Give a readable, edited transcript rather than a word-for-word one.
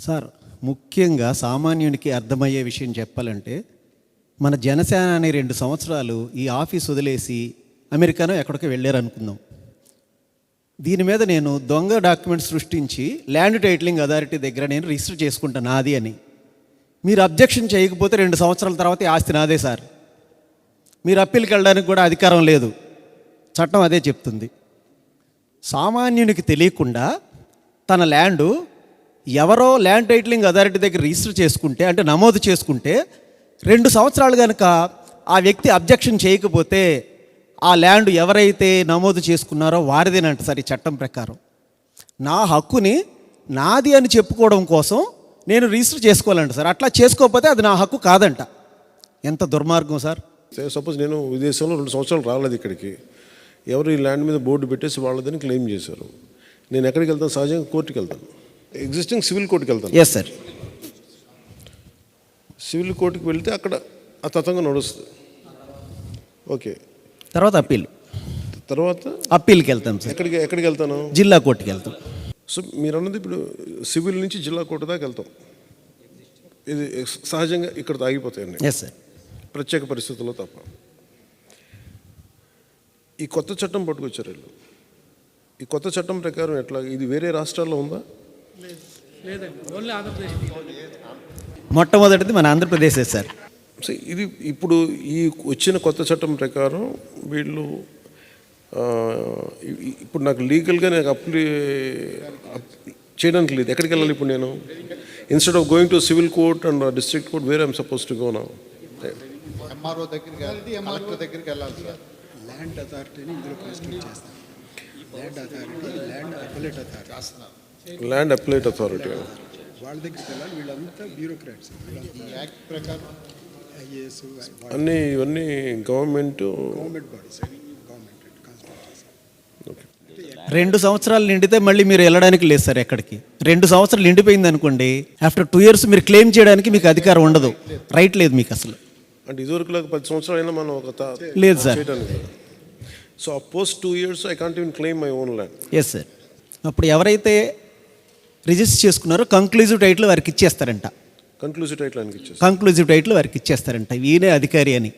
Sir, ముఖ్యంగా సామాన్యునికి అర్థమయ్యే విషయం చెప్పాలంటే, మన జనసేన అనే 2 సంవత్సరాలు ఈ ఆఫీస్ వదిలేసి అమెరికానో ఎక్కడికో వెళ్ళారు అనుకుందాం. దీని మీద నేను దొంగ డాక్యుమెంట్స్ సృష్టించి ల్యాండ్ టైటిలింగ్ అథారిటీ దగ్గర నేను రిజిస్టర్ చేసుకుంటాను నాది అని. మీరు అబ్జెక్షన్ చేయకపోతే 2 సంవత్సరాల తర్వాత ఈ ఆస్తి నాదే సార్. మీరు అప్పీల్కి వెళ్ళడానికి కూడా అధికారం లేదు, చట్టం అదే చెప్తుంది. సామాన్యునికి తెలియకుండా తన ల్యాండు ఎవరో ల్యాండ్ టైటిలింగ్ అథారిటీ దగ్గర రిజిస్టర్ చేసుకుంటే, అంటే నమోదు చేసుకుంటే 2 సంవత్సరాలు కనుక ఆ వ్యక్తి అబ్జెక్షన్ చేయకపోతే ఆ ల్యాండ్ ఎవరైతే నమోదు చేసుకున్నారో వారిదేనంట సార్ ఈ చట్టం ప్రకారం. నా హక్కుని నాది అని చెప్పుకోవడం కోసం నేను రిజిస్టర్ చేసుకోవాలంట సార్. అట్లా చేసుకోకపోతే అది నా హక్కు కాదంట. ఎంత దుర్మార్గం సార్. సపోజ్ నేను విదేశంలో 2 సంవత్సరాలు రాలేదు ఇక్కడికి, ఎవరు ఈ ల్యాండ్ మీద బోర్డు పెట్టేసి వాళ్ళదని క్లెయిమ్ చేశారు. నేను ఎక్కడికి వెళ్తాను? సహజంగా కోర్టుకి వెళ్తాను, ఎగ్జిస్టింగ్ సివిల్ కోర్టుకి వెళ్తాను. Yes sir. సివిల్ కోర్టుకి వెళ్తే అక్కడ తతంగా నడుస్తుంది. ఓకే, తర్వాత అప్పీల్, తర్వాత అప్పీల్కి వెళ్తాం సార్. ఎక్కడికి వెళ్తాను? జిల్లా కోర్టుకి వెళ్తాం. సో మీరు అన్నది ఇప్పుడు సివిల్ నుంచి జిల్లా కోర్టు దాకా వెళ్తాం. ఇది సహజంగా ఇక్కడ ఆగిపోతాయండి. Yes sir. ప్రత్యేక పరిస్థితుల్లో తప్ప. ఈ కొత్త చట్టం పట్టుకొచ్చారు వీళ్ళు. ఈ కొత్త చట్టం ప్రకారం ఎట్లా? ఇది వేరే రాష్ట్రాల్లో ఉందా? మొట్టమొదటిది మన ఆంధ్రప్రదేశ్ సార్. సో ఇది ఇప్పుడు ఈ వచ్చిన కొత్త చట్టం ప్రకారం వీళ్ళు ఇప్పుడు నాకు లీగల్గా నాకు అప్లై చేయడానికి లేదు. ఎక్కడికి వెళ్ళాలి ఇప్పుడు నేను? Instead of going to civil court and district court, where I'm suppose to go now? MRO దగ్గరికి కలెక్టర్ దగ్గరికి వెళ్ళాలి సార్. ల్యాండ్ అథారిటీని ఇందులో కాన్స్టిట్యూట్ చేస్తాం. Land authority, land appellate authority చేస్తున్నారు. ల్యాండ్ అప్లైట్ అథారిటీ వాళ్ళ దగ్గరికి వెళ్ళాలి. వీళ్ళంతా బ్యూరోక్రాట్స్. యాక్ట్ ప్రకారం ఐఏఎస్ అన్నీ ఇవన్నీ గవర్నమెంట్ బాడీస్, గవర్నమెంట్ కాన్స్టిట్యూట్ చేస్తాం. ఓకే. 2 సంవత్సరాలు నిండితే మళ్ళీ మీరు వెళ్ళడానికి లేదు సార్ ఎక్కడికి. 2 సంవత్సరాలు నిండిపోయింది అనుకోండి, ఆఫ్టర్ 2 years మీరు క్లెయిమ్ చేయడానికి మీకు అధికారం ఉండదు, రైట్ లేదు మీకు అసలు. అంటే ఇదివరకు 10 సంవత్సరాలు అయినా మనం ఒక లేదు సార్. చేయడానికి. సో ఆ post 2 years I can't even claim my own land. Yes sir. అప్పుడు ఎవరైతే రిజిస్టర్ చేసుకున్నారో కంక్లూజివ్ టైటిల్ వారికి ఇచ్చేస్తారంట. కంక్లూజివ్ టైటిల్ ఆయనకి ఇచ్చేసి కంక్లూజివ్ టైటిల్ వారికి ఇచ్చేస్తారంట, ఈయనే అధికారి అని.